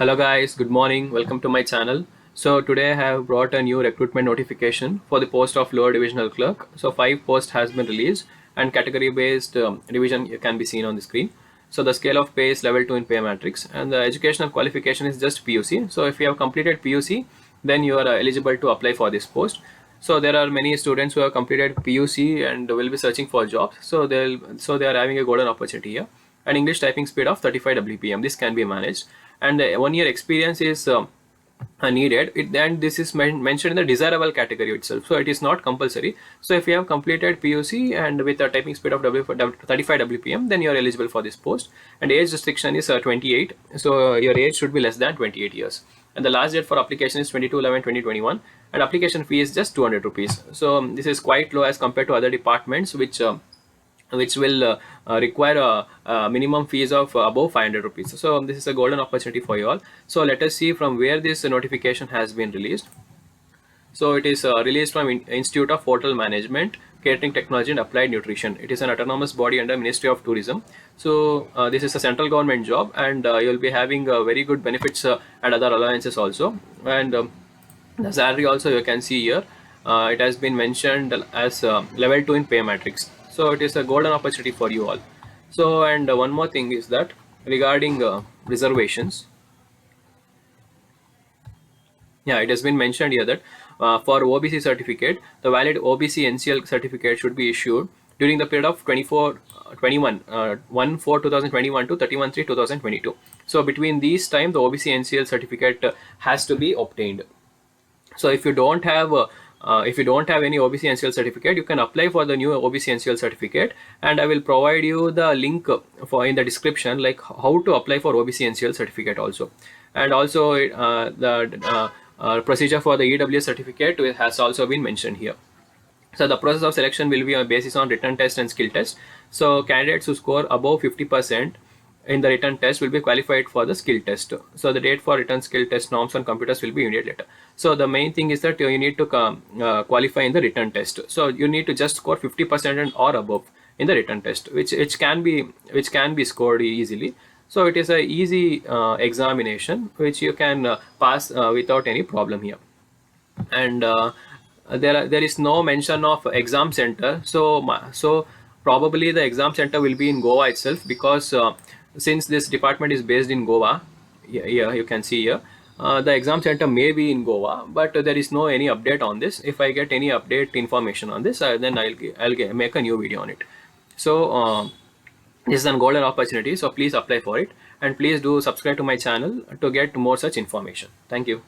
Hello guys, good morning. Welcome to my channel. So today I have brought a new recruitment notification for the post of lower divisional clerk. So 5 posts has been released and category based division can be seen on the screen. So the scale of pay is level 2 in pay matrix and the educational qualification is just PUC. So if you have completed PUC, then you are eligible to apply for this post. So there are many students who have completed PUC and will be searching for jobs. So they are having a golden opportunity here. An English typing speed of 35 WPM. This can be managed, and 1 year experience is needed. And this is mentioned in the desirable category itself. So it is not compulsory. So if you have completed PUC and with a typing speed of 35 WPM, then you are eligible for this post. And age restriction is 28. So your age should be less than 28 years. And the last date for application is 22/11/2021, and application fee is just 200 rupees. So this is quite low as compared to other departments which will require a minimum fees of above 500 rupees. So this is a golden opportunity for you all. So let us see from where this notification has been released. So it is released from Institute of Hotel Management, Catering Technology and Applied Nutrition. It is an autonomous body under Ministry of Tourism. So this is a central government job, and you'll be having very good benefits and other allowances also. And the salary also you can see here. It has been mentioned as level 2 in pay matrix. So it is a golden opportunity for you all. So and one more thing is that regarding reservations, yeah, it has been mentioned here that for OBC certificate, the valid OBC NCL certificate should be issued during the period of 1/4/2021 to 31/3/2022. So between these time, the OBC NCL certificate has to be obtained. So if you don't have any OBC NCL certificate, you can apply for the new OBC NCL certificate, and I will provide you the link for in the description, like how to apply for OBC NCL certificate also. And also the procedure for the EWS certificate has also been mentioned here. So the process of selection will be on basis on written test and skill test. So candidates who score above 50% in the written test will be qualified for the skill test. So the date for written skill test norms on computers will be immediate later. So the main thing is that you need to qualify in the written test. So you need to just score 50% and or above in the written test, which can be scored easily. So it is a easy examination which you can pass without any problem here. And there is no mention of exam center. So probably the exam center will be in Goa itself, because since this department is based in Goa, yeah, you can see here, the exam center may be in Goa, but there is no any update on this. If I get any update information on this, then I'll make a new video on it. So this is a golden opportunity, so please apply for it, and please do subscribe to my channel to get more such information. Thank you.